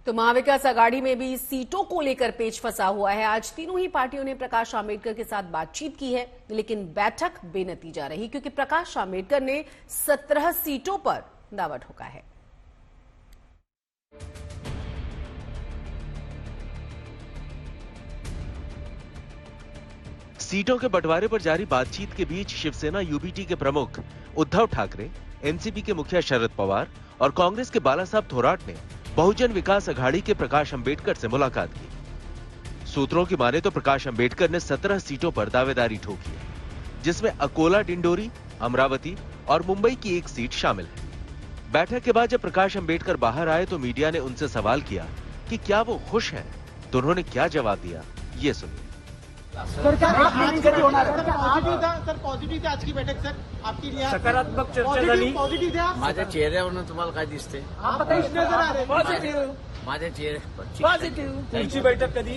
तो महाविकास आघाड़ी में भी सीटों को लेकर पेच फंसा हुआ है। आज तीनों ही पार्टियों ने प्रकाश आंबेडकर के साथ बातचीत की है, लेकिन बैठक बेनतीजा रही क्योंकि प्रकाश आंबेडकर ने 17 सीटों पर दावा ठोका है। सीटों के बंटवारे पर जारी बातचीत के बीच शिवसेना यूबीटी के प्रमुख उद्धव ठाकरे, एनसीपी के मुखिया शरद पवार और कांग्रेस के बालासाहब थोराट ने बहुजन विकास अघाड़ी के प्रकाश अंबेडकर से मुलाकात की। सूत्रों की माने तो प्रकाश अंबेडकर ने 17 सीटों पर दावेदारी ठोकी है, जिसमें अकोला, डिंडोरी, अमरावती और मुंबई की एक सीट शामिल है। बैठक के बाद जब प्रकाश अंबेडकर बाहर आए तो मीडिया ने उनसे सवाल किया कि क्या वो खुश हैं, तो उन्होंने क्या जवाब दिया, ये सुनिए। सर पॉझिटिव्ह आज की बैठक सर आपकी सकारात्मक चर्चा झाली। माझ्या चेहऱ्यावरून तुम्हाला काय दिसते? माझ्या चेहऱ्यावर पुढची बैठक कधी?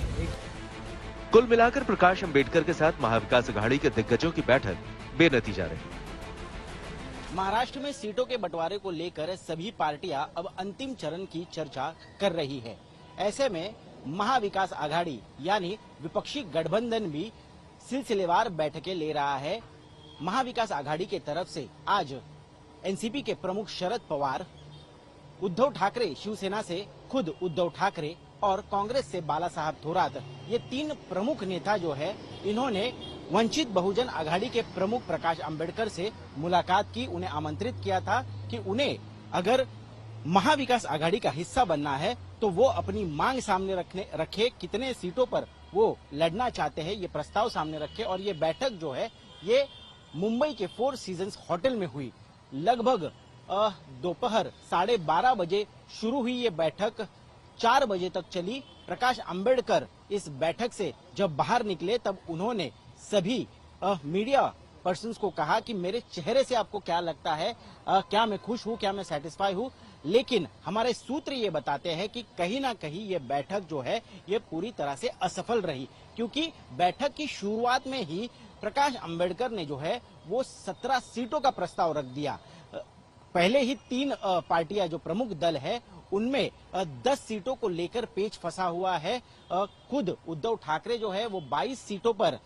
कुल मिलाकर प्रकाश अंबेडकर के साथ महाविकास अघाड़ी के दिग्गजों की बैठक बेनतीजा रही। महाराष्ट्र में सीटों के बंटवारे को लेकर सभी पार्टियां अब अंतिम चरण की चर्चा कर रही है। ऐसे में महाविकास आघाड़ी यानी विपक्षी गठबंधन भी सिलसिलेवार बैठकें ले रहा है। महाविकास आघाड़ी के तरफ से आज एनसीपी के प्रमुख शरद पवार, उद्धव ठाकरे शिवसेना से खुद उद्धव ठाकरे और कांग्रेस से बालासाहब थोराट, ये तीन प्रमुख नेता जो है, इन्होंने वंचित बहुजन आघाड़ी के प्रमुख प्रकाश अंबेडकर से मुलाकात की। उन्हें आमंत्रित किया था कि उन्हें अगर महाविकास आघाड़ी का हिस्सा बनना है तो वो अपनी मांग सामने रखे, कितने सीटों पर वो लड़ना चाहते हैं, ये प्रस्ताव सामने रखे। और ये बैठक जो है ये मुंबई के 4 सीजन्स होटल में हुई। लगभग दोपहर 12:30 बजे शुरू हुई ये बैठक, 4 बजे तक चली। प्रकाश अंबेडकर इस बैठक से जब बाहर निकले तब उन्होंने सभी मीडिया पर्सन्स को कहा कि मेरे चेहरे से आपको क्या लगता है, क्या मैं खुश हूं, क्या मैं सेटिस्फाई हूं। लेकिन हमारे सूत्र ये बताते हैं कि कहीं ना कहीं ये बैठक जो है ये पूरी तरह से असफल रही, क्योंकि बैठक की शुरुआत में ही प्रकाश अंबेडकर ने जो है वो 17 सीटों का प्रस्ताव रख दिया। पहले ही 3 पार्टियां जो प्रमुख दल है उनमें 10 सीटों को लेकर पेच फंसा हुआ है। खुद उद्धव ठाकरे जो है वो 22 सीटों पर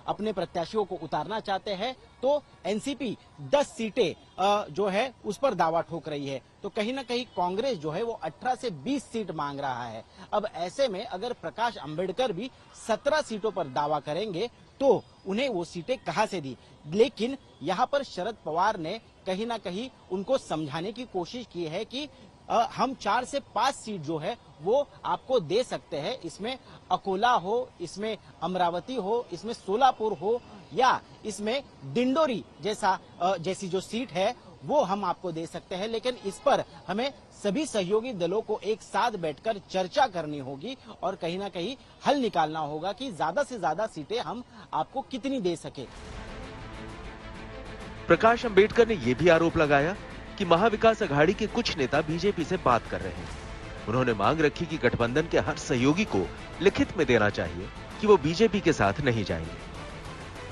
अपने प्रत्याशियों को उतारना चाहते हैं, तो एनसीपी 10 सीटें जो है उस पर दावा ठोक रही है। तो कहीं ना कहीं कांग्रेस जो है वो 18 से 20 सीट मांग रहा है। अब ऐसे में अगर प्रकाश अंबेडकर भी 17 सीटों पर दावा करेंगे तो उन्हें वो सीटें कहां से दी। लेकिन यहां पर शरद पवार ने कहीं ना कहीं उनको समझाने की कोशिश की है कि हम 4 से 5 सीट जो है वो आपको दे सकते हैं। इसमें अकोला हो, इसमें अमरावती हो, इसमें सोलापुर हो या इसमें डिंडोरी जैसी जो सीट है वो हम आपको दे सकते हैं। लेकिन इस पर हमें सभी सहयोगी दलों को एक साथ बैठकर चर्चा करनी होगी और कहीं ना कहीं हल निकालना होगा कि ज्यादा से ज्यादा सीटें हम आपको कितनी दे सके। प्रकाश अंबेडकर ने यह भी आरोप लगाया कि महाविकास अघाड़ी के कुछ नेता बीजेपी से बात कर रहे हैं। उन्होंने मांग रखी कि गठबंधन के हर सहयोगी को लिखित में देना चाहिए कि वो बीजेपी के साथ नहीं जाएंगे।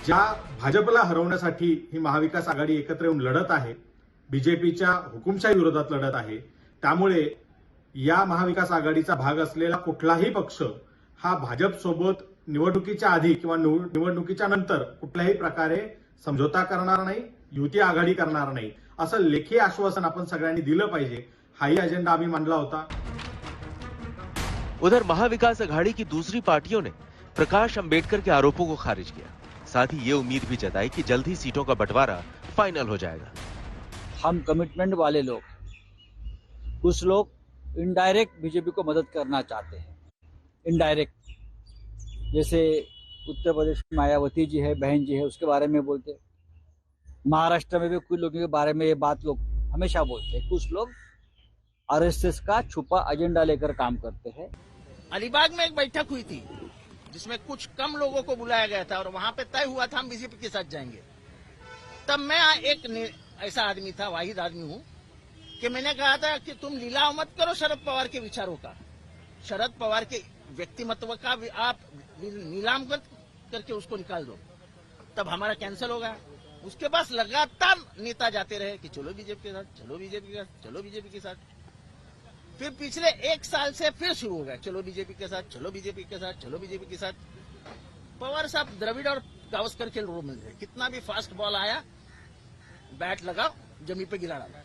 ज्या भाजपला हरवण्यासाठी ही महाविकास आघाडी एकत्र येऊन लढत आहे, बीजेपीच्या हुकुमशाही विरोधात लढत आहे, त्यामुळे या महाविकास आघाडीचा भाग असलेला कुठलाही पक्ष हा भाजप सोबत निवडणुकीच्या आधी किंवा निवडणुकीच्या नंतर कुठल्याही प्रकारे समझोता करणार नाही, युती आघाडी करणार नाही, असं लेखी आश्वासन आपण सगळ्यांनी दिलं पाहिजे। हाही एजेंडा आम्ही मांडला होता। उधर महाविकास अघाड़ी की दूसरी पार्टियों ने प्रकाश अंबेडकर के आरोपों को खारिज किया। साथ ही ये उम्मीद भी जताई कि जल्द ही सीटों का बंटवारा फाइनल हो जाएगा। हम कमिटमेंट वाले लोग, कुछ लोग इनडायरेक्ट बीजेपी को मदद करना चाहते हैं। इनडायरेक्ट जैसे उत्तर प्रदेश में मायावती जी है, बहन जी है, उसके बारे में बोलते। महाराष्ट्र में भी कुछ लोगों के बारे में ये बात लोग हमेशा बोलते हैं। कुछ लोग आरएसएस का छुपा एजेंडा लेकर काम करते हैं। अलीबाग में एक बैठक हुई थी जिसमें कुछ कम लोगों को बुलाया गया था और वहां पे तय हुआ था हम बीजेपी के साथ जाएंगे। तब मैं एक ऐसा आदमी था, वाहिद आदमी हूं, कि मैंने कहा था कि तुम लीलाव मत करो शरद पवार के विचारों का, शरद पवार के व्यक्तिमत्व का आप नीलाम करके उसको निकाल दो। तब हमारा कैंसिल हो गया। उसके पास लगातार नेता जाते रहे कि चलो बीजेपी के साथ, चलो बीजेपी के साथ, चलो बीजेपी के साथ। फिर पिछले एक साल से फिर शुरू हो गया, चलो बीजेपी के साथ, चलो बीजेपी के साथ, चलो बीजेपी के साथ। पवार साहब द्रविड़ और गावस्कर के रोल में थे, कितना भी फास्ट बॉल आया, बैट लगाओ, जमीन पे गिरा डाला,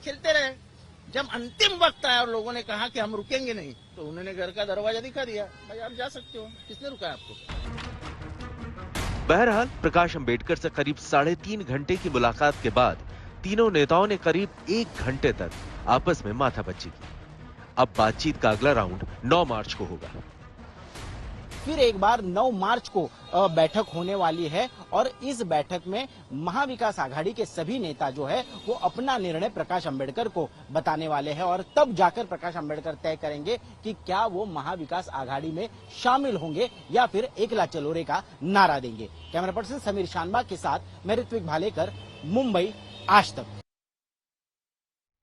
खेलते रहे। जब अंतिम वक्त आया और लोगों ने कहा कि हम रुकेंगे नहीं, तो उन्होंने घर का दरवाजा दिखा दिया, भाई आप जा सकते हो। किसने रुका आपको? बहरहाल प्रकाश अंबेडकर से करीब 3.5 घंटे की मुलाकात के बाद तीनों नेताओं ने करीब 1 घंटे तक आपस में माथापच्ची की। अब बातचीत का अगला राउंड 9 मार्च को होगा। फिर एक बार 9 मार्च को बैठक होने वाली है और इस बैठक में महाविकास आघाड़ी के सभी नेता जो है वो अपना निर्णय प्रकाश अंबेडकर को बताने वाले हैं और तब जाकर प्रकाश अंबेडकर तय करेंगे कि क्या वो महाविकास आघाड़ी में शामिल होंगे या फिर एकला चलो रे का नारा देंगे। कैमरा पर्सन समीर शानबाग के साथ मैं ऋत्विक भालेकर, मुंबई, आज तक।